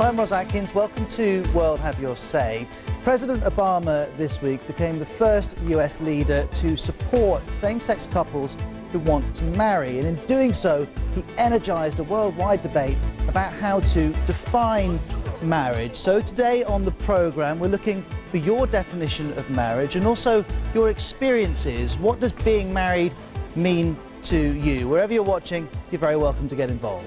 I'm Ros Atkins. Welcome to World Have Your Say. President Obama this week became the first US leader to support same-sex couples who want to marry. And in doing so, he energized a worldwide debate about how to define marriage. So today on the program, we're looking for your definition of marriage and also your experiences. What does being married mean to you? Wherever you're watching, you're very welcome to get involved.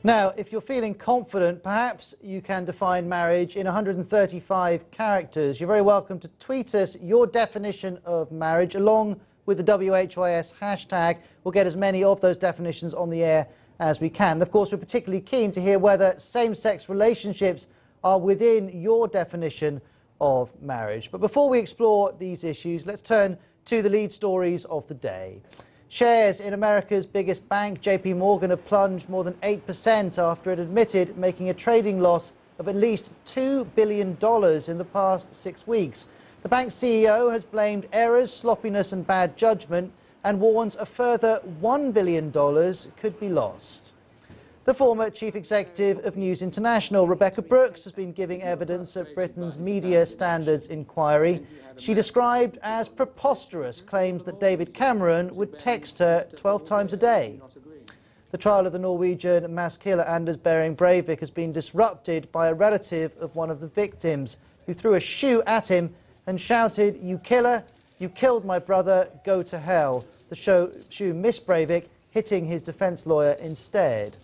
Now, if you're feeling confident, perhaps you can define marriage in 135 characters. You're very welcome to tweet us your definition of marriage along with the WHYS hashtag. We'll get as many of those definitions on the air as we can. And of course, we're particularly keen to hear whether same-sex relationships are within your definition of marriage. But before we explore these issues, let's turn to the lead stories of the day. Shares in America's biggest bank, JP Morgan, have plunged more than 8% after it admitted making a trading loss of at least $2 billion in the past 6 weeks. The bank's CEO has blamed errors, sloppiness and bad judgment and warns a further $1 billion could be lost. The former chief executive of News International, Rebecca Brooks, has been giving evidence at Britain's Media Standards Inquiry. She described as preposterous claims that David Cameron would text her 12 times a day. The trial of the Norwegian mass killer Anders Behring Breivik has been disrupted by a relative of one of the victims who threw a shoe at him and shouted, "You killer, you killed my brother, go to hell." The shoe missed Breivik, hitting his defence lawyer instead.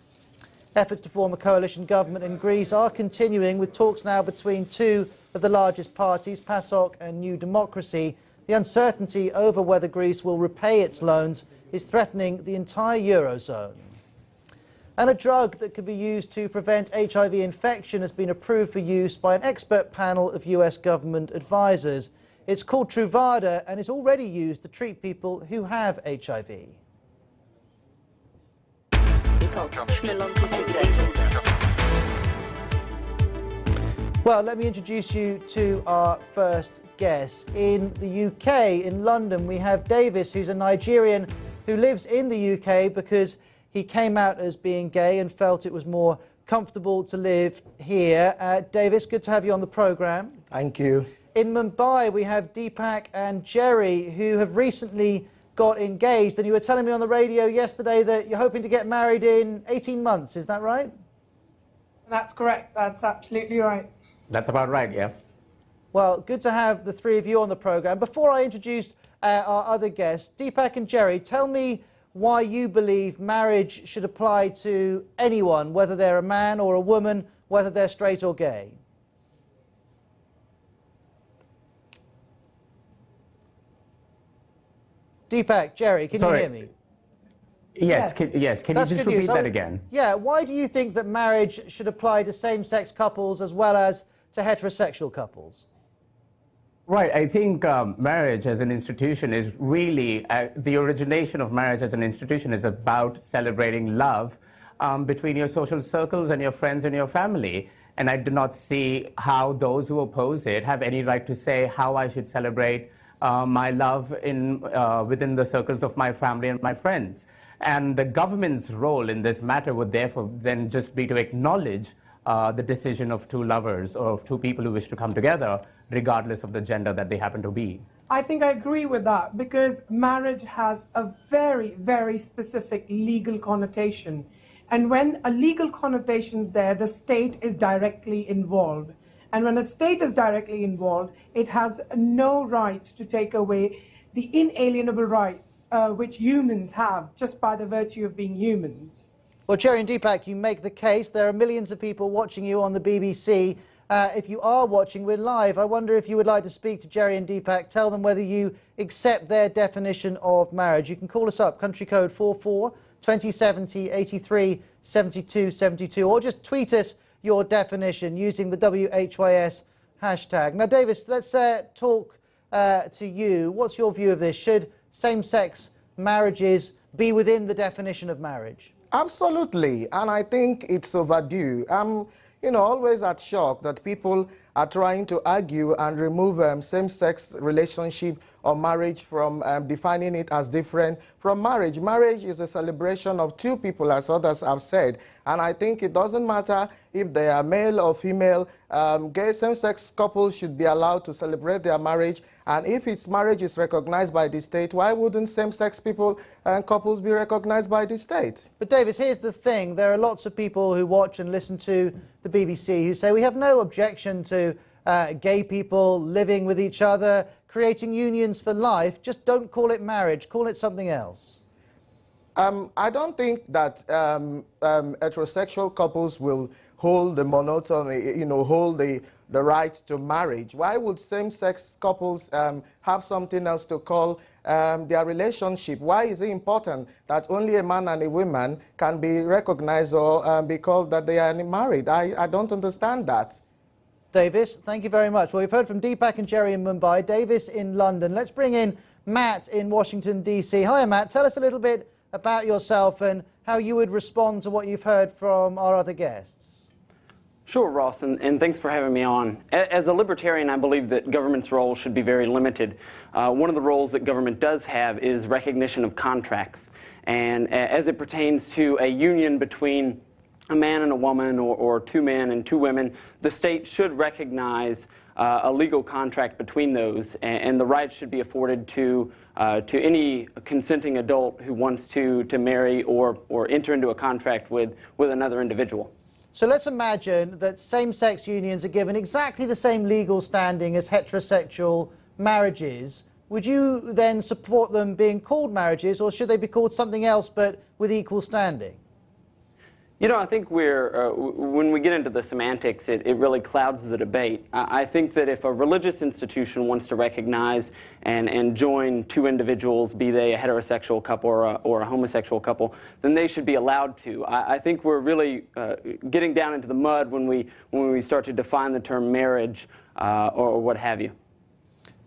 Efforts to form a coalition government in Greece are continuing, with talks now between two of the largest parties, PASOK and New Democracy. The uncertainty over whether Greece will repay its loans is threatening the entire Eurozone. And a drug that could be used to prevent HIV infection has been approved for use by an expert panel of US government advisors. It's called Truvada and is already used to treat people who have HIV. Well, let me introduce you to our first guest. In the UK, in London, we have Davis, who's a Nigerian who lives in the UK because he came out as being gay and felt it was more comfortable to live here. Davis, good to have you on the programme. Thank you. In Mumbai, we have Deepak and Jerry, who have recently got engaged, and you were telling me on the radio yesterday that you're hoping to get married in 18 months, is that right? That's correct, that's absolutely right. That's about right, yeah. Well, good to have the three of you on the programme. Before I introduce our other guests, Deepak and Jerry, tell me why you believe marriage should apply to anyone, whether they're a man or a woman, whether they're straight or gay. Deepak, Jerry, can you hear me? Yes, can you just repeat that again? Yeah, why do you think that marriage should apply to same-sex couples as well as to heterosexual couples? Right, I think marriage as an institution is really, the origination of marriage as an institution is about celebrating love between your social circles and your friends and your family. And I do not see how those who oppose it have any right to say how I should celebrate my love within the circles of my family and my friends. And the government's role in this matter would therefore then just be to acknowledge the decision of two lovers or of two people who wish to come together, regardless of the gender that they happen to be. I think I agree with that, because marriage has a very, very specific legal connotation. And when a legal connotation is there, the state is directly involved. And when a state is directly involved, it has no right to take away the inalienable rights which humans have just by the virtue of being humans. Well, Jerry and Deepak, you make the case. There are millions of people watching you on the BBC. If you are watching, we're live. I wonder if you would like to speak to Jerry and Deepak, tell them whether you accept their definition of marriage. You can call us up, country code 44 2070 83 72 72, or just tweet us your definition using the WHYS hashtag. Now, Davis, let's talk to you. What's your view of this? Should same-sex marriages be within the definition of marriage? Absolutely, and I think it's overdue. I'm, always at shock that people are trying to argue and remove same-sex relationship or marriage from defining it as different from marriage. Marriage is a celebration of two people, as others have said, and I think it doesn't matter if they are male or female. Gay same-sex couples should be allowed to celebrate their marriage, and if its marriage is recognized by the state, why wouldn't same-sex people and couples be recognized by the state? But Davis, here's the thing. There are lots of people who watch and listen to the BBC who say we have no objection to gay people living with each other, creating unions for life, just don't call it marriage, call it something else. I don't think that heterosexual couples will hold the monotony, hold the right to marriage. Why would same-sex couples have something else to call their relationship? Why is it important that only a man and a woman can be recognized or be called that they are married? I don't understand that. Davis, thank you very much. Well, we've heard from Deepak and Jerry in Mumbai, Davis in London. Let's bring in Matt in Washington, D.C. Hi, Matt. Tell us a little bit about yourself and how you would respond to what you've heard from our other guests. Sure, Ross, and thanks for having me on. As a libertarian, I believe that government's role should be very limited. One of the roles that government does have is recognition of contracts. And as it pertains to a union between a man and a woman, or two men and two women, the state should recognize a legal contract between those, and the right should be afforded to any consenting adult who wants to marry or enter into a contract with another individual. So let's imagine that same-sex unions are given exactly the same legal standing as heterosexual marriages. Would you then support them being called marriages, or should they be called something else but with equal standing? I think when we get into the semantics, it really clouds the debate. I think that if a religious institution wants to recognize and join two individuals, be they a heterosexual couple or a homosexual couple, then they should be allowed to. I think we're really getting down into the mud when we start to define the term marriage or what have you.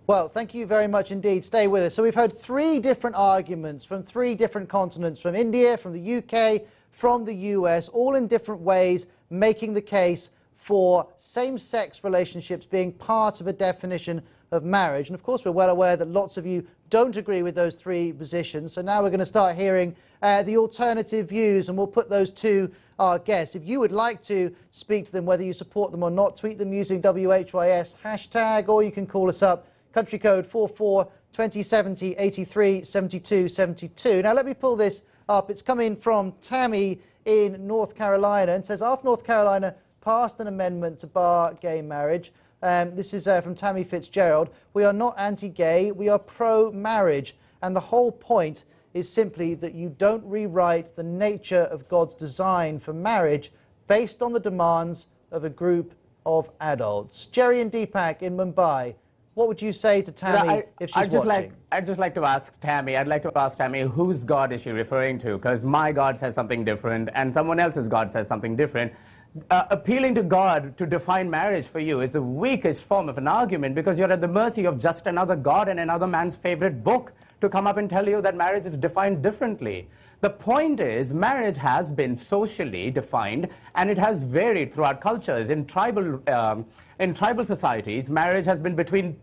Well, thank you very much indeed. Stay with us. So we've heard three different arguments from three different continents, from India, from the UK, from the US, all in different ways, making the case for same-sex relationships being part of a definition of marriage. And of course, we're well aware that lots of you don't agree with those three positions. So now we're going to start hearing the alternative views, and we'll put those to our guests. If you would like to speak to them, whether you support them or not, tweet them using WHYS hashtag, or you can call us up, country code 44 2070 83 72 72. Now let me pull this up. It's coming from Tammy in North Carolina, and says, after North Carolina passed an amendment to bar gay marriage, this is from Tammy Fitzgerald, we are not anti-gay, we are pro-marriage, and the whole point is simply that you don't rewrite the nature of God's design for marriage based on the demands of a group of adults. Jerry and Deepak in Mumbai, what would you say to Tammy if she's watching? I'd just like to ask Tammy, whose God is she referring to? Because my God says something different, and someone else's God says something different. Appealing to God to define marriage for you is the weakest form of an argument, because you're at the mercy of just another God and another man's favorite book to come up and tell you that marriage is defined differently. The point is, marriage has been socially defined, and it has varied throughout cultures. In tribal societies, marriage has been between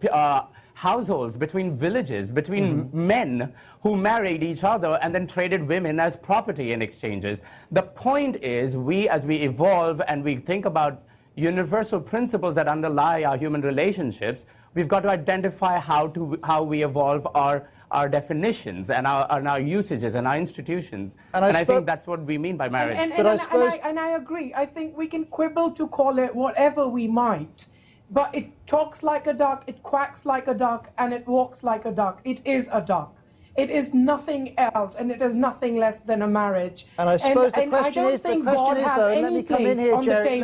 households, between villages, between men who married each other and then traded women as property in exchanges. The point is, as we evolve and we think about universal principles that underlie our human relationships, we've got to identify how we evolve our definitions and our usages and our institutions. And I think that's what we mean by marriage. And I agree. I think we can quibble to call it whatever we might, but it talks like a duck, it quacks like a duck, and it walks like a duck. It is a duck. It is nothing else, and it is nothing less than a marriage. And I suppose the question is, though, and let me come in here, Jerry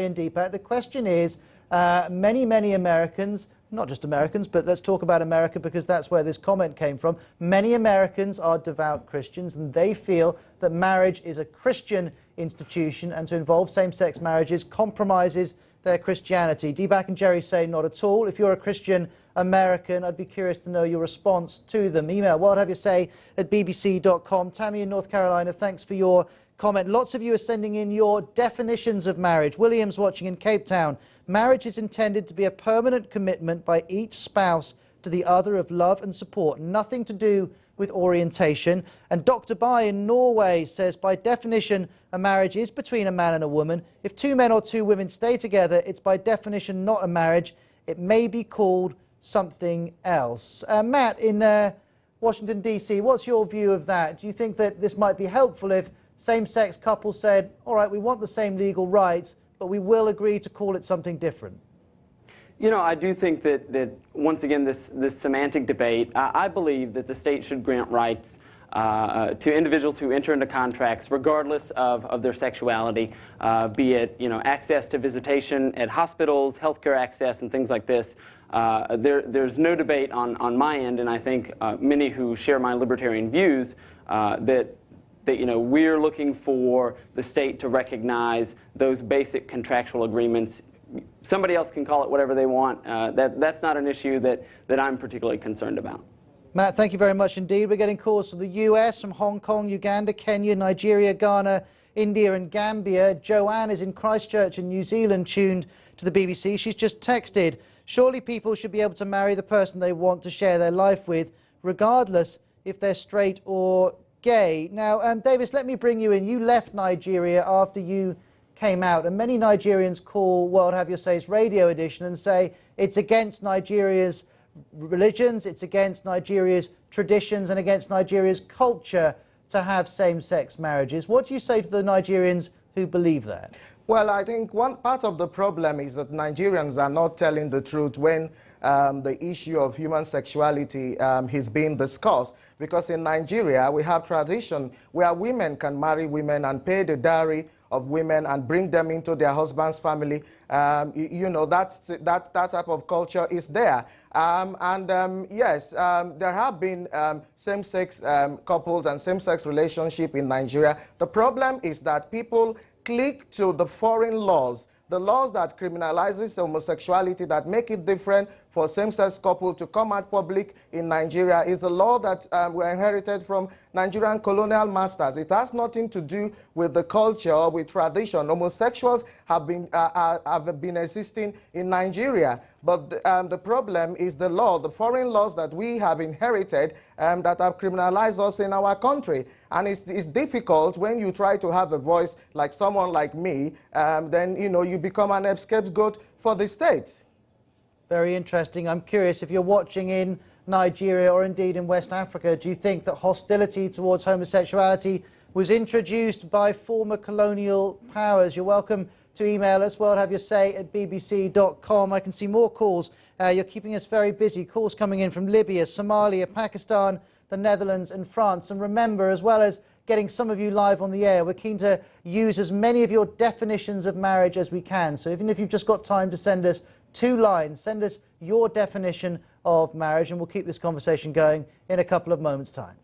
and Deepak. The question is, many Americans, not just Americans, but let's talk about America because that's where this comment came from. Many Americans are devout Christians, and they feel that marriage is a Christian institution, and to involve same-sex marriages compromises their Christianity. D-Back and Jerry say not at all. If you're a Christian American, I'd be curious to know your response to them. Email worldhaveyousay@bbc.com. Tammy in North Carolina, thanks for your comment. Lots of you are sending in your definitions of marriage. William's watching in Cape Town. Marriage is intended to be a permanent commitment by each spouse to the other of love and support, nothing to do with orientation. And Dr. Bai in Norway says, by definition, a marriage is between a man and a woman. If two men or two women stay together, it's by definition not a marriage. It may be called something else. Matt in Washington, D.C., what's your view of that? Do you think that this might be helpful if same-sex couples said, all right, we want the same legal rights, but we will agree to call it something different? You know, I do think that once again, this semantic debate, I believe that the state should grant rights to individuals who enter into contracts, regardless of their sexuality, be it, you know, access to visitation at hospitals, healthcare access, and things like this. There's no debate on my end, and I think many who share my libertarian views that you know, we're looking for the state to recognize those basic contractual agreements. Somebody else can call it whatever they want. That's not an issue that I'm particularly concerned about. Matt, thank you very much indeed. We're getting calls from the US, from Hong Kong, Uganda, Kenya, Nigeria, Ghana, India and Gambia. Joanne is in Christchurch in New Zealand, tuned to the BBC. She's just texted, surely people should be able to marry the person they want to share their life with, regardless if they're straight or gay. Now, Davis, let me bring you in. You left Nigeria after you came out, and many Nigerians call World Have Your Say's radio edition and say it's against Nigeria's religions, it's against Nigeria's traditions and against Nigeria's culture to have same-sex marriages. What do you say to the Nigerians who believe that? Well, I think one part of the problem is that Nigerians are not telling the truth when the issue of human sexuality is being discussed. Because in Nigeria, we have tradition where women can marry women and pay the dowry of women and bring them into their husband's family. You know, that type of culture is there. Yes, there have been same-sex couples and same-sex relationships in Nigeria. The problem is that people click to the foreign laws, the laws that criminalizes homosexuality, that make it different for same-sex couples to come out public in Nigeria, is a law that we inherited from Nigerian colonial masters. It has nothing to do with the culture or with tradition. Homosexuals have been existing in Nigeria, but the problem is the law, the foreign laws that we have inherited that have criminalized us in our country. And it's difficult when you try to have a voice like someone like me, then you know you become an scapegoat for the state. Very interesting. I'm curious, if you're watching in Nigeria or indeed in West Africa, do you think that hostility towards homosexuality was introduced by former colonial powers? You're welcome to email us, worldhaveyousay@bbc.com. I can see more calls. You're keeping us very busy. Calls coming in from Libya, Somalia, Pakistan, the Netherlands and France. And remember, as well as getting some of you live on the air, we're keen to use as many of your definitions of marriage as we can. So even if you've just got time to send us 2 lines, send us your definition of marriage, and we'll keep this conversation going in a couple of moments' time.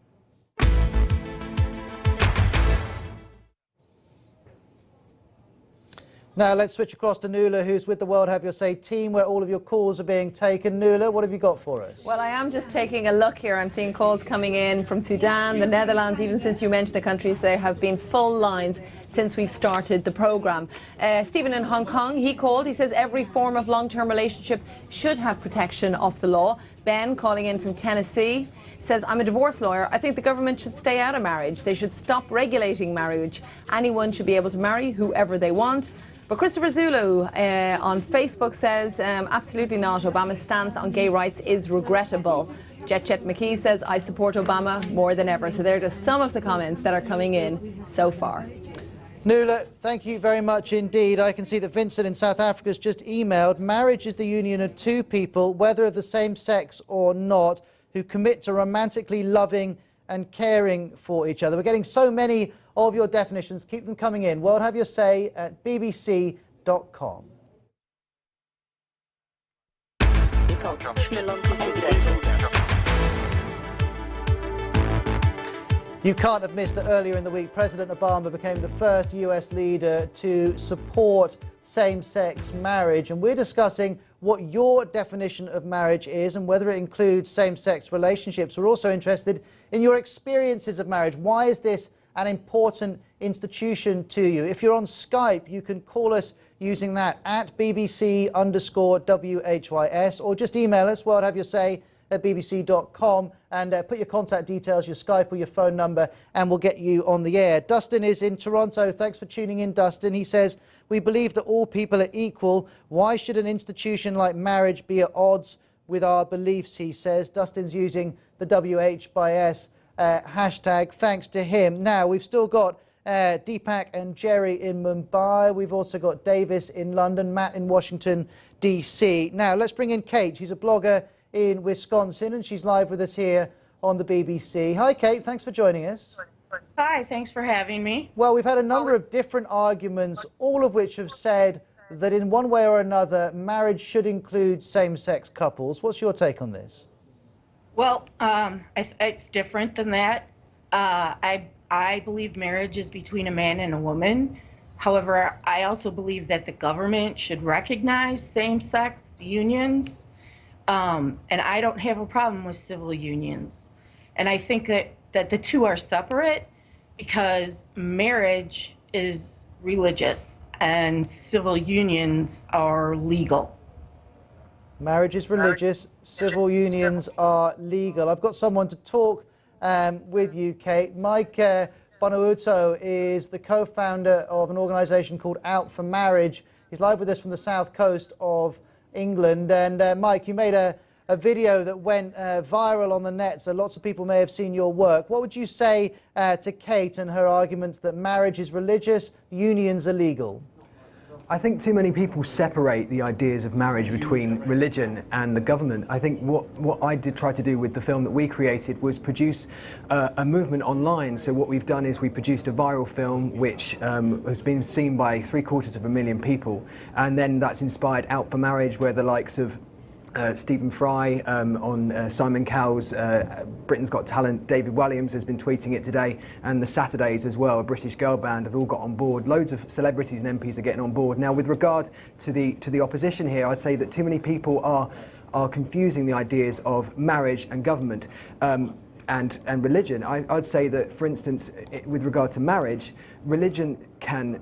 Now let's switch across to Nuala, who's with the World Have Your Say team, where all of your calls are being taken. Nuala, what have you got for us? Well, I am just taking a look here. I'm seeing calls coming in from Sudan, the Netherlands. Even since you mentioned the countries, there have been full lines since we've started the programme. Stephen in Hong Kong, he called. He says every form of long-term relationship should have protection of the law. Ben, calling in from Tennessee, says, I'm a divorce lawyer. I think the government should stay out of marriage. They should stop regulating marriage. Anyone should be able to marry whoever they want. But Christopher Zulu on Facebook says, absolutely not. Obama's stance on gay rights is regrettable. Jet McKee says, I support Obama more than ever. So there are just some of the comments that are coming in so far. Nuala, thank you very much indeed. I can see that Vincent in South Africa has just emailed, marriage is the union of two people, whether of the same sex or not, who commit to romantically loving and caring for each other. We're getting so many of your definitions. Keep them coming in. World Have Your Say at bbc.com. You can't have missed that earlier in the week, President Obama became the first US leader to support same-sex marriage. And we're discussing what your definition of marriage is and whether it includes same-sex relationships. We're also interested in your experiences of marriage. Why is this an important institution to you? If you're on Skype, you can call us using that at BBC_WHYS, or just email us, well, have your say, at bbc.com, and put your contact details, your Skype or your phone number, and we'll get you on the air. Dustin is in Toronto. Thanks for tuning in, Dustin. He says, we believe that all people are equal. Why should an institution like marriage be at odds with our beliefs, he says. Dustin's using the WH/S hashtag. Thanks to him. Now, we've still got Deepak and Jerry in Mumbai. We've also got Davis in London, Matt in Washington, D.C. Now, let's bring in Kate. She's a blogger in Wisconsin, and she's live with us here on the BBC. Hi, Kate. Thanks for joining us. Hi. Thanks for having me. Well, we've had a number of different arguments, all of which have said that in one way or another, marriage should include same-sex couples. What's your take on this? Well, it's different than that. I believe marriage is between a man and a woman. However, I also believe that the government should recognize same-sex unions. And I don't have a problem with civil unions. And I think that the two are separate because marriage is religious and civil unions are legal. Marriage is religious, civil unions are legal. I've got someone to talk with you, Kate. Mike Bonauto is the co-founder of an organisation called Out for Marriage. He's live with us from the south coast of England. And Mike, you made a video that went viral on the net, so lots of people may have seen your work. What would you say to Kate and her arguments that marriage is religious, unions are legal? I think too many people separate the ideas of marriage between religion and the government. I think what I did try to do with the film that we created was produce a movement online. So what we've done is we produced a viral film which has been seen by 750,000 people, and then that's inspired Out for Marriage, where the likes of Stephen Fry on Simon Cowell's Britain's Got Talent, David Walliams has been tweeting it today, and the Saturdays as well, a British girl band, have all got on board. Loads of celebrities and MPs are getting on board. Now, with regard to the opposition here, I'd say that too many people are confusing the ideas of marriage and government and religion. I'd say that, for instance, with regard to marriage, religion can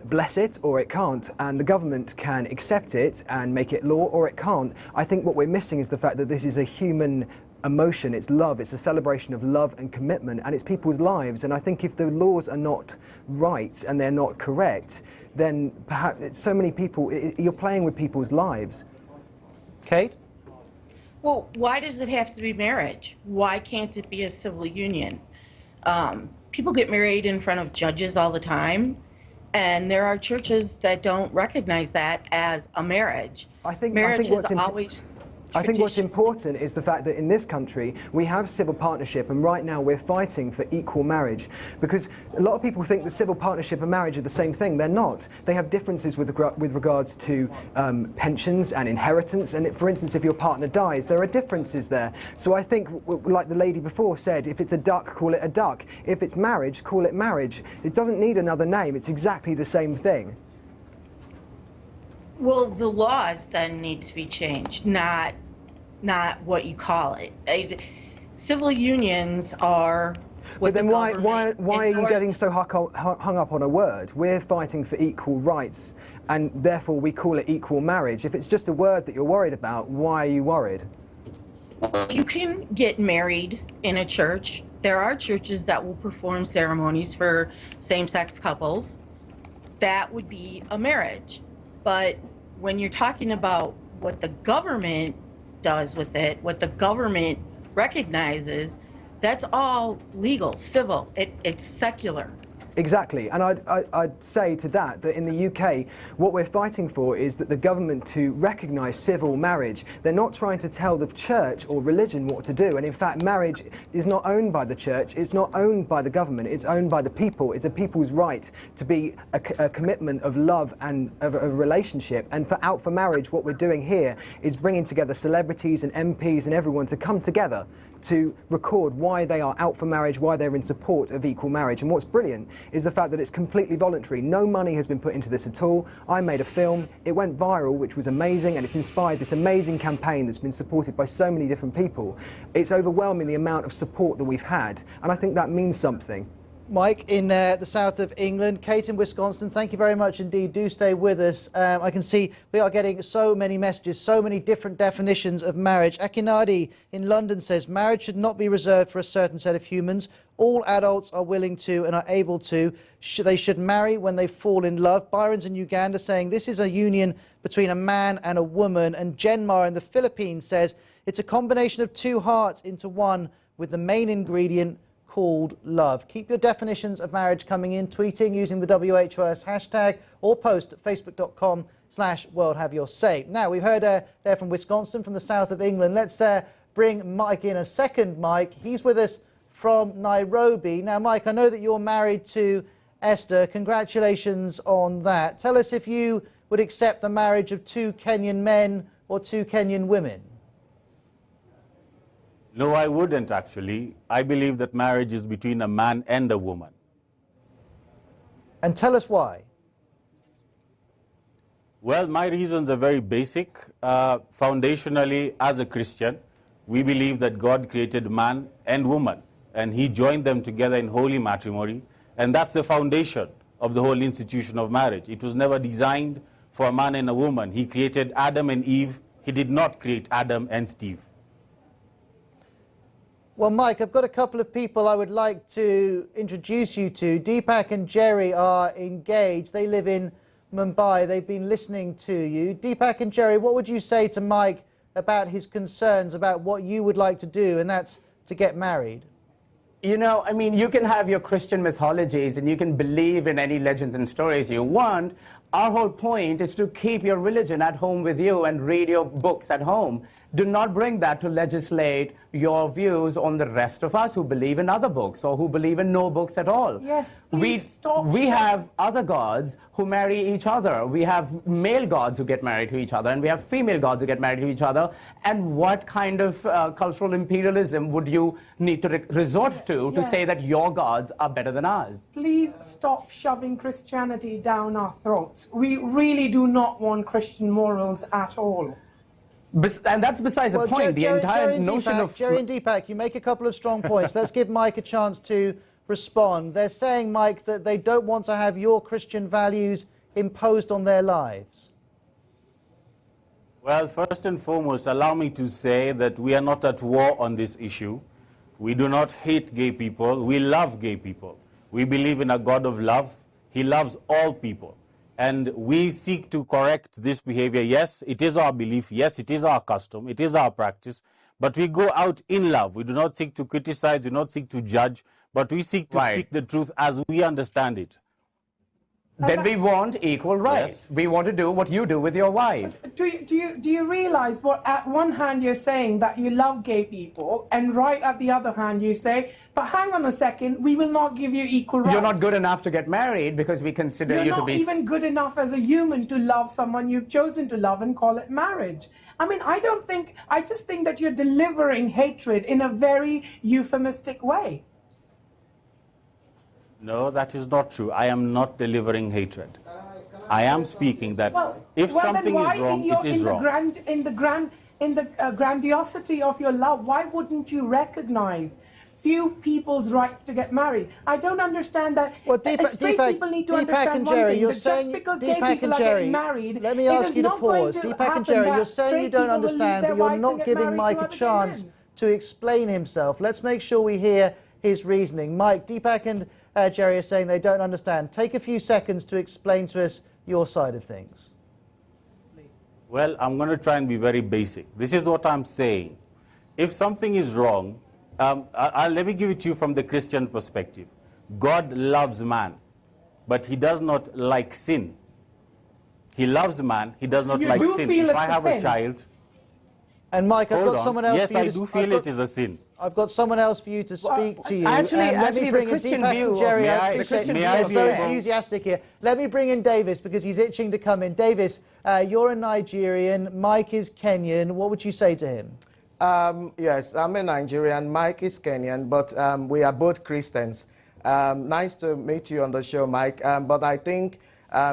bless it or it can't, and the government can accept it and make it law, or it can't. I think what we're missing is the fact that this is a human emotion. It's love. It's a celebration of love and commitment, and it's people's lives. And I think if the laws are not right and they're not correct, then perhaps so many people, you're playing with people's lives. Kate? Well, why does it have to be marriage? Why can't it be a civil union? People get married in front of judges all the time. And there are churches that don't recognize that as a marriage. I think what's important is the fact that in this country we have civil partnership, and right now we're fighting for equal marriage, because a lot of people think that civil partnership and marriage are the same thing. They're not. They have differences with regards to pensions and inheritance, and for instance, if your partner dies, there are differences there. So I think, like the lady before said, if it's a duck, call it a duck. If it's marriage, call it marriage. It doesn't need another name. It's exactly the same thing. Well, the laws then need to be changed, not what you call it. Civil unions are what. But then why are you getting so hung up on a word? We're fighting for equal rights, and therefore we call it equal marriage. If it's just a word that you're worried about, why are you worried? You can get married in a church. There are churches that will perform ceremonies for same-sex couples. That would be a marriage. But when you're talking about what the government does with it, what the government recognizes, that's all legal, civil. It's secular. Exactly, and I'd say to that in the UK, what we're fighting for is that the government to recognise civil marriage. They're not trying to tell the church or religion what to do, and in fact marriage is not owned by the church, it's not owned by the government, it's owned by the people. It's a people's right to be a commitment of love and of a relationship. And for Out for Marriage, what we're doing here is bringing together celebrities and MPs and everyone to come together to record why they are out for marriage, why they're in support of equal marriage. And what's brilliant is the fact that it's completely voluntary. No money has been put into this at all. I made a film, it went viral, which was amazing, and it's inspired this amazing campaign that's been supported by so many different people. It's overwhelming the amount of support that we've had, and I think that means something. Mike in the south of England, Kate in Wisconsin, thank you very much indeed. Do stay with us. I can see we are getting so many messages, so many different definitions of marriage. Akinadi in London says marriage should not be reserved for a certain set of humans. All adults are willing to and are able to. They should marry when they fall in love. Byron's in Uganda saying this is a union between a man and a woman. And Genmar in the Philippines says it's a combination of two hearts into one with the main ingredient called love. Keep your definitions of marriage coming in, tweeting using the WHOS hashtag or post at facebook.com/World Have Your Say. Now, we've heard there from Wisconsin, from the south of England. Let's bring Mike in a second. Mike, he's with us from Nairobi. Now, Mike, I know that you're married to Esther. Congratulations on that. Tell us if you would accept the marriage of two Kenyan men or two Kenyan women. No, I wouldn't actually. I believe that marriage is between a man and a woman. And tell us why. Well, my reasons are very basic. Foundationally, as a Christian, we believe that God created man and woman, and he joined them together in holy matrimony, and that's the foundation of the whole institution of marriage. It was never designed for a man and a woman. He created Adam and Eve. He did not create Adam and Steve. Well, Mike, I've got a couple of people I would like to introduce you to. Deepak and Jerry are engaged. They live in Mumbai. They've been listening to you. Deepak and Jerry, what would you say to Mike about his concerns about what you would like to do, and that's to get married? You know, I mean, you can have your Christian mythologies and you can believe in any legends and stories you want. Our whole point is to keep your religion at home with you and read your books at home. Do not bring that to legislate your views on the rest of us who believe in other books or who believe in no books at all. Yes, please stop. We have other gods who marry each other. We have male gods who get married to each other, and we have female gods who get married to each other. And what kind of cultural imperialism would you need to resort to say that your gods are better than ours? Please stop shoving Christianity down our throats. We really do not want Christian morals at all. And that's besides the point. The entire notion of... Jerry and Deepak, you make a couple of strong points. Let's give Mike a chance to respond. They're saying, Mike, that they don't want to have your Christian values imposed on their lives. Well, first and foremost, allow me to say that we are not at war on this issue. We do not hate gay people. We love gay people. We believe in a God of love. He loves all people. And we seek to correct this behavior. Yes, it is our belief. Yes, it is our custom. It is our practice. But we go out in love. We do not seek to criticize. We do not seek to judge. But we seek to speak the truth as we understand it. Then we want equal rights. Yes. We want to do what you do with your wife. Do you realize what at one hand you're saying that you love gay people, and right at the other hand you say, but hang on a second, we will not give you equal rights. You're not good enough to get married because we consider you to be... You're not even good enough as a human to love someone you've chosen to love and call it marriage. I mean, I just think that you're delivering hatred in a very euphemistic way. No, that is not true. I am not delivering hatred. I am speaking that if something is wrong, it is wrong. In the grandiosity of your love, why wouldn't you recognize few people's rights to get married? I don't understand that. Well, Deepak and Jerry, you're saying, Deepak and Jerry, let me ask you to pause. Deepak and Jerry, you're saying you don't understand, but you're not giving Mike a chance to explain himself. Let's make sure we hear his reasoning. Mike, Deepak and Jerry are saying they don't understand. Take a few seconds to explain to us your side of things. Well, I'm going to try and be very basic. This is what I'm saying. If something is wrong, let me give it to you from the Christian perspective. God loves man, but he does not like sin. He loves man, he does not like sin. If I have a child... And Mike, I've got someone else yes, for you I do feel it is a sin. I've got someone else for you to speak to you. Let me bring in Deepak and Jerry. I appreciate you're so enthusiastic here. Let me bring in Davis because he's itching to come in. Davis, you're a Nigerian. Mike is Kenyan. What would you say to him? Yes, I'm a Nigerian. Mike is Kenyan, but we are both Christians. Nice to meet you on the show, Mike. But I think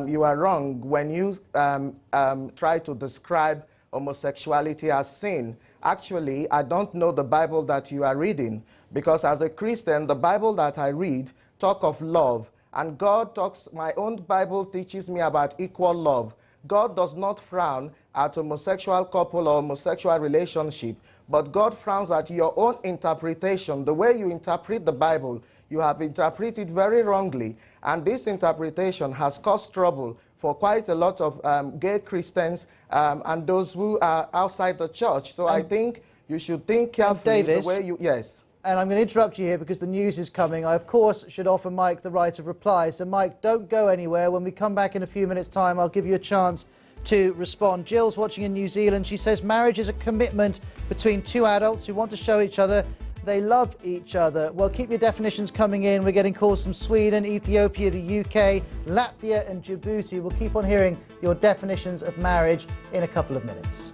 you are wrong when you try to describe homosexuality as sin. Actually, I don't know the Bible that you are reading, because as a Christian, the Bible that I read talk of love, and God talks, my own Bible teaches me about equal love. God does not frown at homosexual couple or homosexual relationship, but God frowns at your own interpretation. The way you interpret the Bible, you have interpreted very wrongly, and this interpretation has caused trouble for quite a lot of gay Christians and those who are outside the church. So I think you should think carefully Davis, the way you... Yes. And I'm going to interrupt you here because the news is coming. I, of course, should offer Mike the right of reply. So, Mike, don't go anywhere. When we come back in a few minutes' time, I'll give you a chance to respond. Jill's watching in New Zealand. She says marriage is a commitment between two adults who want to show each other they love each other. Well, keep your definitions coming in. We're getting calls from Sweden, Ethiopia, the UK, Latvia and Djibouti. We'll keep on hearing your definitions of marriage in a couple of minutes.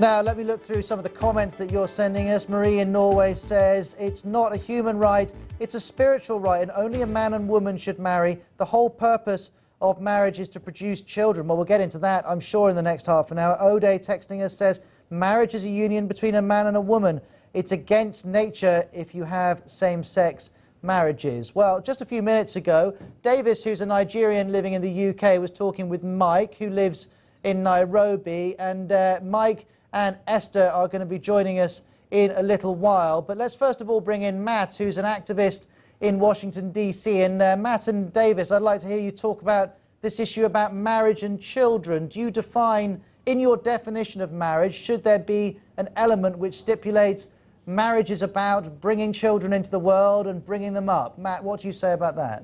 Now, let me look through some of the comments that you're sending us. Marie in Norway says, it's not a human right, it's a spiritual right, and only a man and woman should marry. The whole purpose of marriage is to produce children. Well, we'll get into that, I'm sure, in the next half an hour. Ode texting us says, marriage is a union between a man and a woman. It's against nature if you have same-sex marriages. Well, just a few minutes ago, Davis, who's a Nigerian living in the UK, was talking with Mike, who lives in Nairobi, and Mike and Esther are going to be joining us in a little while. But let's first of all bring in Matt, who's an activist in Washington, D.C. And Matt and Davis, I'd like to hear you talk about this issue about marriage and children. Do you define, in your definition of marriage, should there be an element which stipulates marriage is about bringing children into the world and bringing them up? Matt, what do you say about that?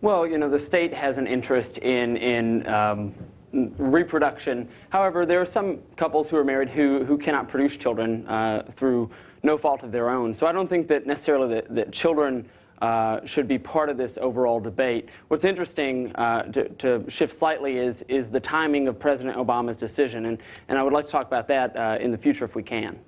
Well, you know, the state has an interest in reproduction. However, there are some couples who are married who cannot produce children through no fault of their own. So I don't think that necessarily that children should be part of this overall debate. What's interesting, to shift slightly, is the timing of President Obama's decision, and I would like to talk about that in the future if we can.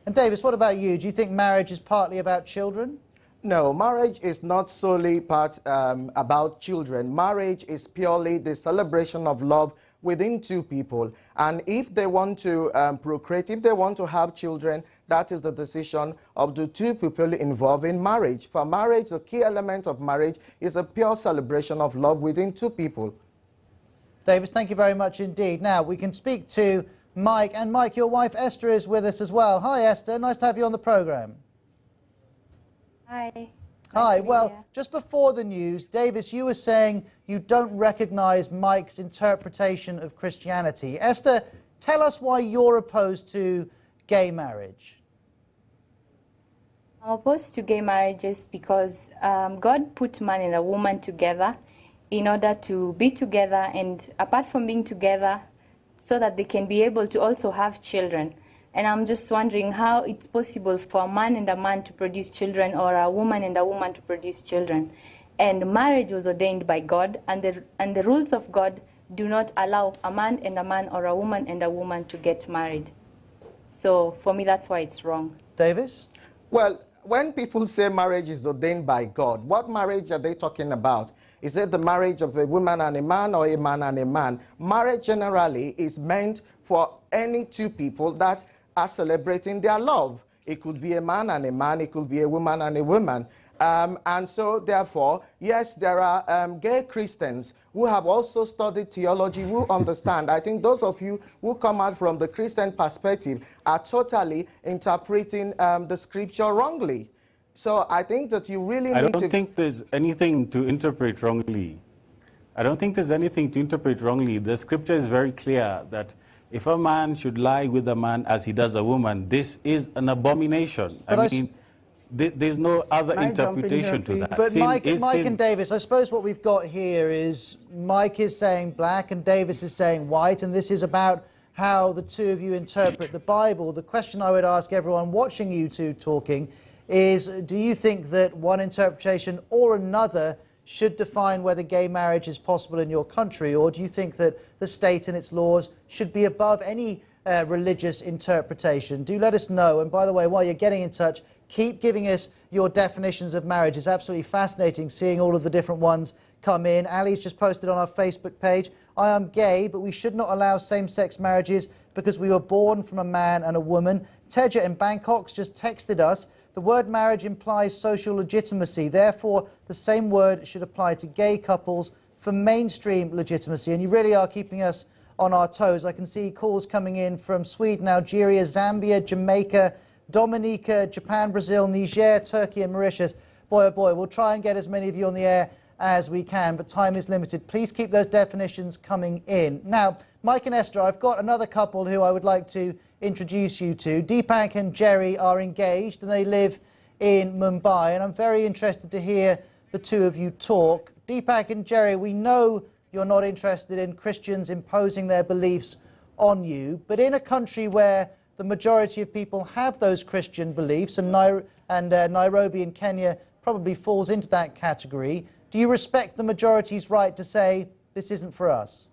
And Davis, what about you? Do you think marriage is partly about children? No, marriage is not solely about children. Marriage is purely the celebration of love within two people. And if they want to procreate, if they want to have children, that is the decision of the two people involved in marriage. For marriage, the key element of marriage is a pure celebration of love within two people. Davis, thank you very much indeed. Now, we can speak to Mike. And Mike, your wife Esther is with us as well. Hi, Esther. Nice to have you on the programme. Hi. Hi. Well, just before the news, Davis, you were saying you don't recognize Mike's interpretation of Christianity. Esther, tell us why you're opposed to gay marriage. I'm opposed to gay marriages because God put man and a woman together in order to be together, and apart from being together, so that they can be able to also have children. And I'm just wondering how it's possible for a man and a man to produce children, or a woman and a woman to produce children. And marriage was ordained by God, and the rules of God do not allow a man and a man or a woman and a woman to get married. So for me, that's why it's wrong. Davis? Well, when people say marriage is ordained by God, what marriage are they talking about? Is it the marriage of a woman and a man, or a man and a man? Marriage generally is meant for any two people that are celebrating their love. It could be a man and a man, it could be a woman and a woman. And so, therefore, yes, there are gay Christians who have also studied theology, who understand. I think those of you who come out from the Christian perspective are totally interpreting the scripture wrongly. So I think that you really need to... I don't think there's anything to interpret wrongly. I don't think there's anything to interpret wrongly. The scripture is very clear that if a man should lie with a man as he does a woman, this is an abomination. But I mean, there's no other interpretation to that. But Mike and Davis, I suppose what we've got here is Mike is saying black and Davis is saying white, and this is about how the two of you interpret the Bible. The question I would ask everyone watching you two talking is, do you think that one interpretation or another should define whether gay marriage is possible in your country, or do you think that the state and its laws should be above any religious interpretation? Do let us know. And by the way, while you're getting in touch, keep giving us your definitions of marriage. It's absolutely fascinating seeing all of the different ones come in. Ali's just posted on our Facebook page, I am gay, but we should not allow same-sex marriages because we were born from a man and a woman. Teja in Bangkok's just texted us, the word marriage implies social legitimacy. Therefore, the same word should apply to gay couples for mainstream legitimacy. And you really are keeping us on our toes. I can see calls coming in from Sweden, Algeria, Zambia, Jamaica, Dominica, Japan, Brazil, Niger, Turkey and Mauritius. Boy, oh boy, we'll try and get as many of you on the air as we can, but time is limited. Please keep those definitions coming in. Now, Mike and Esther, I've got another couple who I would like to introduce you to. Deepak and Jerry are engaged and they live in Mumbai, and I'm very interested to hear the two of you talk. Deepak and Jerry, we know you're not interested in Christians imposing their beliefs on you, but in a country where the majority of people have those Christian beliefs, and Nairobi in Kenya probably falls into that category, do you respect the majority's right to say, this isn't for us?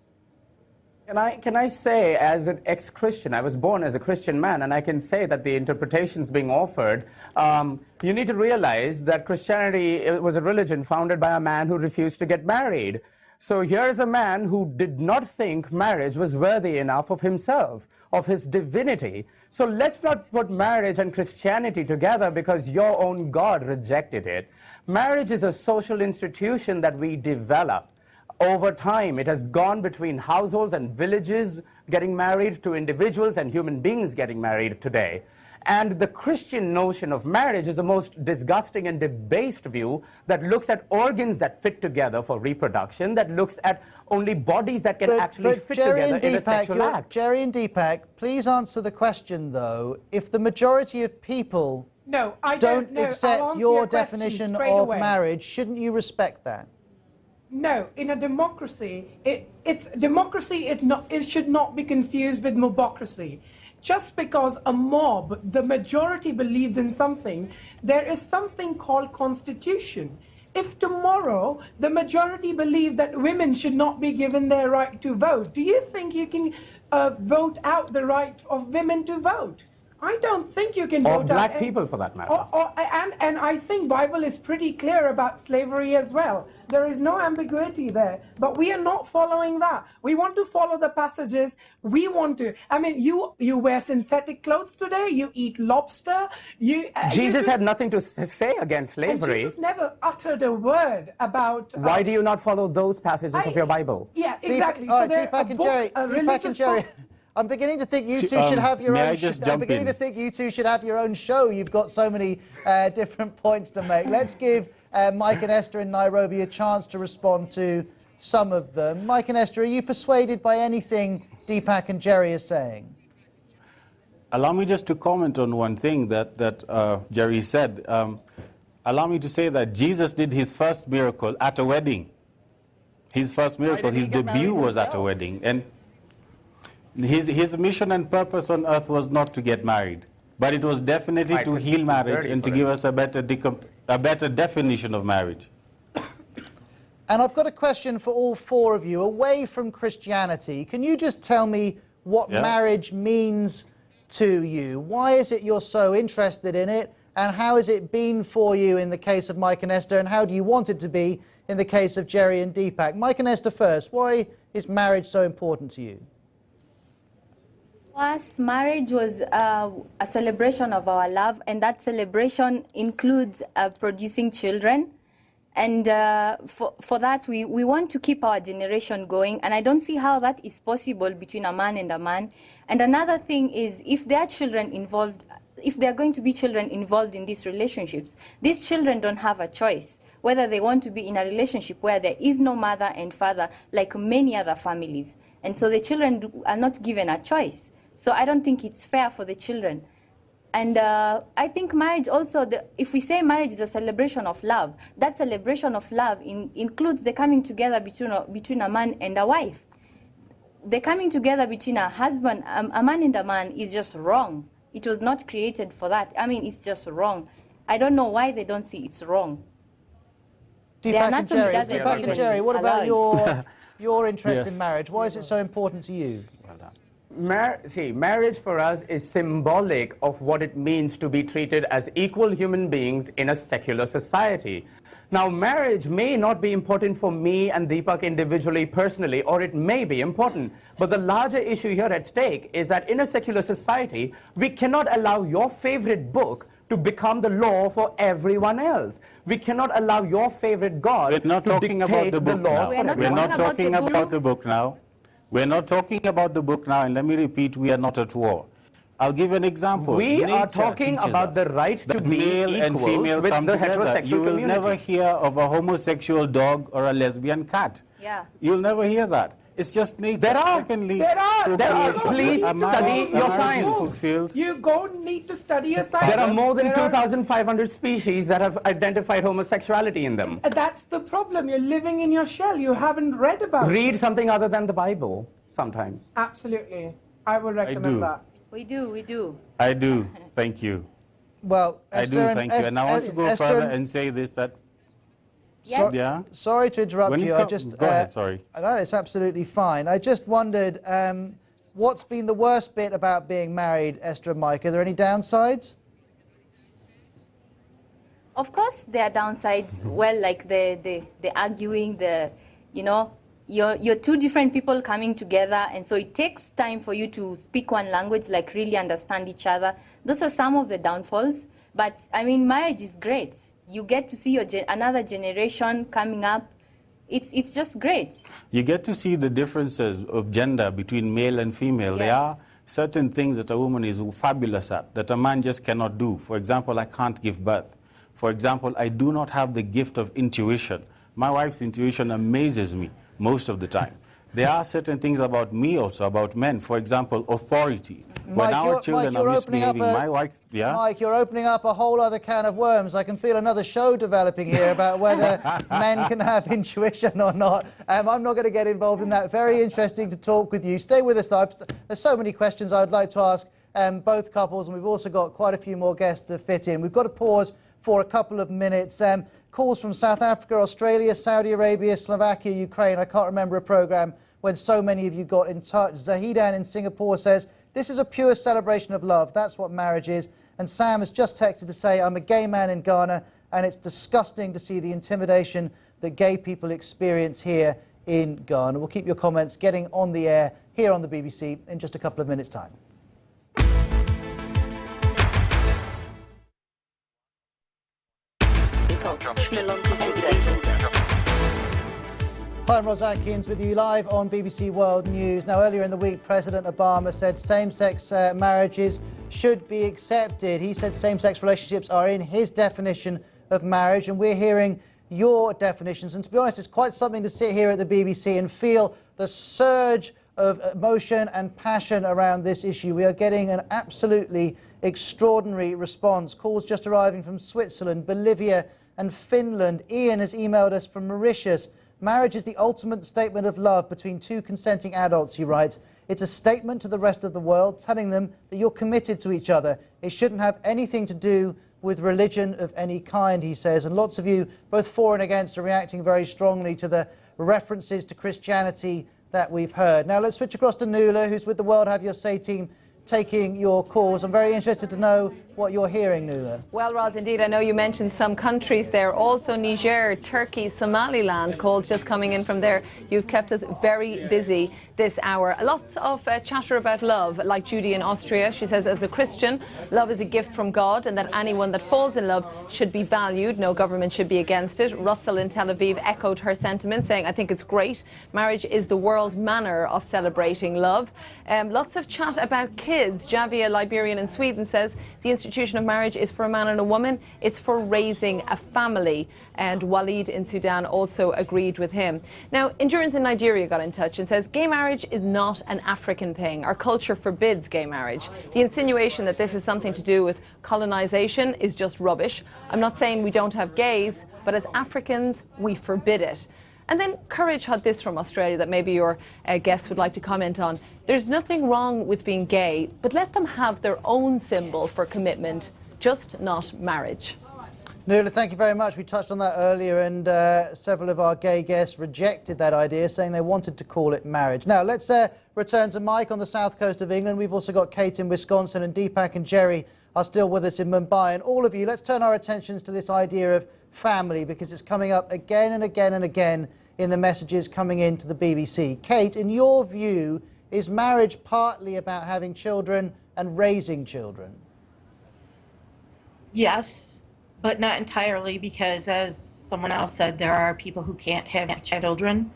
Can I say, as an ex-Christian, I was born as a Christian man, and I can say that the interpretations being offered, you need to realize that Christianity was a religion founded by a man who refused to get married. So here's a man who did not think marriage was worthy enough of himself, of his divinity. So let's not put marriage and Christianity together because your own God rejected it. Marriage is a social institution that we develop. Over time, it has gone between households and villages getting married to individuals and human beings getting married today. And the Christian notion of marriage is the most disgusting and debased view that looks at organs that fit together for reproduction, that looks at only bodies that can actually fit together in a sexual act. Jerry and Deepak, please answer the question, though. If the majority of people don't accept your definition of marriage, shouldn't you respect that? No, in a democracy, it should not be confused with mobocracy. Just because a mob, the majority believes in something, there is something called constitution. If tomorrow the majority believe that women should not be given their right to vote, do you think you can vote out the right of women to vote? I don't think you can vote out... Or black people, for that matter. And I think Bible is pretty clear about slavery as well. There is no ambiguity there. But we are not following that. We want to follow the passages. We want to... I mean, you wear synthetic clothes today. You eat lobster. Jesus had nothing to say against slavery. And Jesus never uttered a word about... Why do you not follow those passages of your Bible? Yeah, exactly. Deepak and Jerry... I'm beginning to think you two should have your own. I'm beginning to think you two should have your own show. You've got so many different points to make. Let's give Mike and Esther in Nairobi a chance to respond to some of them. Mike and Esther, are you persuaded by anything Deepak and Jerry are saying? Allow me just to comment on one thing that Jerry said. Allow me to say that Jesus did his first miracle at a wedding. His first miracle, his debut was at a wedding. And his mission and purpose on earth was not to get married, but it was definitely to heal marriage and to give us a better definition of marriage. And I've got a question for all four of you. Away from Christianity, can you just tell me what marriage means to you? Why is it you're so interested in it? And how has it been for you in the case of Mike and Esther? And how do you want it to be in the case of Jerry and Deepak? Mike and Esther first. Why is marriage so important to you? Us, marriage was a celebration of our love, and that celebration includes producing children. And for that, we want to keep our generation going, and I don't see how that is possible between a man and a man. And another thing is, if there are children involved, if there are going to be children involved in these relationships, these children don't have a choice whether they want to be in a relationship where there is no mother and father like many other families. And so the children are not given a choice. So I don't think it's fair for the children. And I think marriage also, if we say marriage is a celebration of love, that celebration of love includes the coming together between a man and a wife. the coming together between a husband, a man and a man is just wrong. It was not created for that. I mean, it's just wrong. I don't know why they don't see it's wrong. Deepak and Jerry, what about your interest in marriage? Why is it so important to you? Well done. Marriage for us is symbolic of what it means to be treated as equal human beings in a secular society. Now, marriage may not be important for me and Deepak individually, personally, or it may be important. But the larger issue here at stake is that in a secular society, we cannot allow your favorite book to become the law for everyone else. We cannot allow your favorite God We're not to talking about the book now. We're not talking about the book now. We're not talking about the book now, and let me repeat, we are not at war. I'll give an example. We are talking about the right to be male and equal female with come the together. heterosexual You will community. never hear of a homosexual dog or a lesbian cat. Yeah. You'll never hear that. It's just nature. There are. Secondly, There are. Please study your science. Fulfilled. You don't need to study a science. There are more than 2,500 species that have identified homosexuality in them. That's the problem. You're living in your shell. You haven't read about it. Read something other than the Bible sometimes. Absolutely. I would recommend that. We do. I do. Thank you. Well, I do. Thank you. And I want to go further and say this, that Yes. yeah. Sorry to interrupt When you. you I come- just go ahead, sorry. No, it's absolutely fine. I just wondered, what's been the worst bit about being married, Esther and Mike? Are there any downsides? Of course, there are downsides. Well, like the arguing, you're two different people coming together, and so it takes time for you to speak one language, like really understand each other. Those are some of the downfalls. But I mean, marriage is great. You get to see another generation coming up. It's just great. You get to see the differences of gender between male and female. Yes. There are certain things that a woman is fabulous at that a man just cannot do. For example, I can't give birth. For example, I do not have the gift of intuition. My wife's intuition amazes me most of the time. There are certain things about me also, about men. For example, authority. When our children are misbehaving, my wife, yeah? Mike, you're opening up a whole other can of worms. I can feel another show developing here about whether men can have intuition or not. I'm not going to get involved in that. Very interesting to talk with you. Stay with us, though. There's so many questions I'd like to ask both couples, and we've also got quite a few more guests to fit in. We've got to pause for a couple of minutes. Calls from South Africa, Australia, Saudi Arabia, Slovakia, Ukraine. I can't remember a programme when so many of you got in touch. Zahidan in Singapore says, this is a pure celebration of love. That's what marriage is. And Sam has just texted to say, I'm a gay man in Ghana, and it's disgusting to see the intimidation that gay people experience here in Ghana. We'll keep your comments getting on the air here on the BBC in just a couple of minutes' time. Hi, I'm Ros Atkins with you live on BBC World News. Now, earlier in the week, President Obama said same-sex marriages should be accepted. He said same-sex relationships are in his definition of marriage, and we're hearing your definitions. And to be honest, it's quite something to sit here at the BBC and feel the surge of emotion and passion around this issue. We are getting an absolutely extraordinary response. Calls just arriving from Switzerland, Bolivia and Finland. Ian has emailed us from Mauritius. Marriage is the ultimate statement of love between two consenting adults, he writes. It's a statement to the rest of the world, telling them that you're committed to each other. It shouldn't have anything to do with religion of any kind, he says. And lots of you, both for and against, are reacting very strongly to the references to Christianity that we've heard. Now let's switch across to Nuala, who's with the World Have Your Say team, taking your calls. I'm very interested to know what you're hearing, Nuala. Well, Roz, indeed, I know you mentioned some countries there, also Niger, Turkey, Somaliland, calls just coming in from there. You've kept us very busy this hour. Lots of chatter about love, like Judy in Austria. She says, as a Christian, love is a gift from God and that anyone that falls in love should be valued. No government should be against it. Russell in Tel Aviv echoed her sentiment, saying, I think it's great. Marriage is the world manner of celebrating love. Lots of chat about kids. Javia, Liberian in Sweden, says, the institution of marriage is for a man and a woman. It's for raising a family. And Walid in Sudan also agreed with him. Now, Endurance in Nigeria got in touch and says, gay marriage is not an African thing. Our culture forbids gay marriage. The insinuation that this is something to do with colonization is just rubbish. I'm not saying we don't have gays, but as Africans, we forbid it. And then Courage had this from Australia that maybe your guests would like to comment on. There's nothing wrong with being gay, but let them have their own symbol for commitment, just not marriage. Nuala, thank you very much. We touched on that earlier, and several of our gay guests rejected that idea, saying they wanted to call it marriage. Now, let's return to Mike on the south coast of England. We've also got Kate in Wisconsin, and Deepak and Jerry are still with us in Mumbai. And all of you, let's turn our attentions to this idea of family, because it's coming up again and again and again in the messages coming in to the BBC. Kate, in your view, is marriage partly about having children and raising children? Yes. But not entirely, because as someone else said, there are people who can't have children,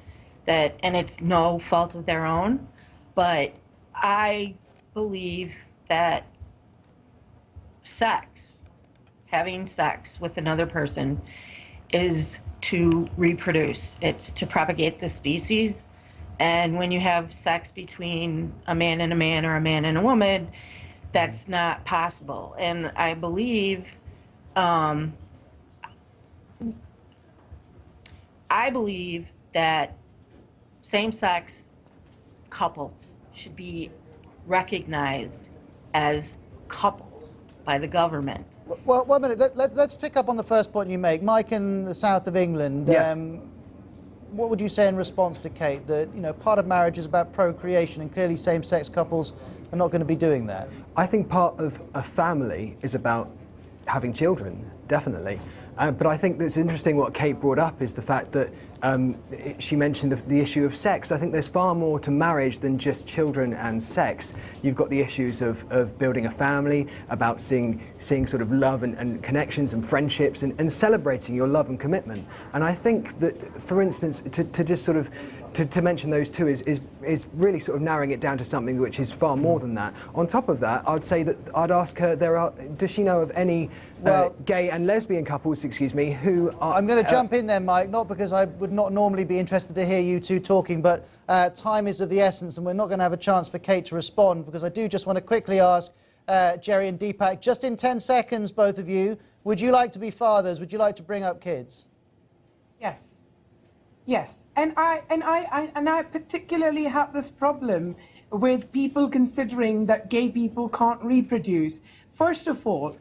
and it's no fault of their own. But I believe that having sex with another person, is to reproduce. It's to propagate the species. And when you have sex between a man and a man or a man and a woman, that's not possible. And I believe that same-sex couples should be recognized as couples by the government. Well, 1 minute. Let's pick up on the first point you make. Mike in the south of England. Yes. What would you say in response to Kate, that part of marriage is about procreation, and clearly same-sex couples are not going to be doing that? I think part of a family is about having children, definitely. But I think that's interesting what Kate brought up is the fact that she mentioned the issue of sex. I think there's far more to marriage than just children and sex. You've got the issues of building a family, about seeing sort of love and connections and friendships and celebrating your love and commitment. And I think that, for instance, to just sort of to mention those two is really sort of narrowing it down to something which is far more than that. On top of that, I'd say that I'd ask her, does she know of any gay and lesbian couples, who are... I'm going to jump in there, Mike, not because I would not normally be interested to hear you two talking, but time is of the essence, and we're not going to have a chance for Kate to respond, because I do just want to quickly ask Jerry and Deepak, just in 10 seconds, both of you, would you like to be fathers? Would you like to bring up kids? Yes. Yes. And I particularly have this problem with people considering that gay people can't reproduce. First of all,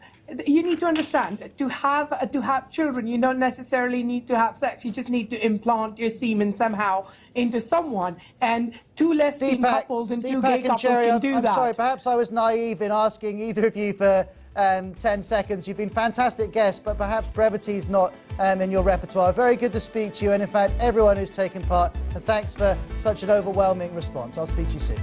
you need to understand, to have children, you don't necessarily need to have sex. You just need to implant your semen somehow into someone. And two lesbian couples and two gay couples can do that. I'm sorry, perhaps I was naive in asking either of you for 10 seconds. You've been fantastic guests, but perhaps brevity is not in your repertoire. Very good to speak to you, and in fact, everyone who's taken part. And thanks for such an overwhelming response. I'll speak to you soon.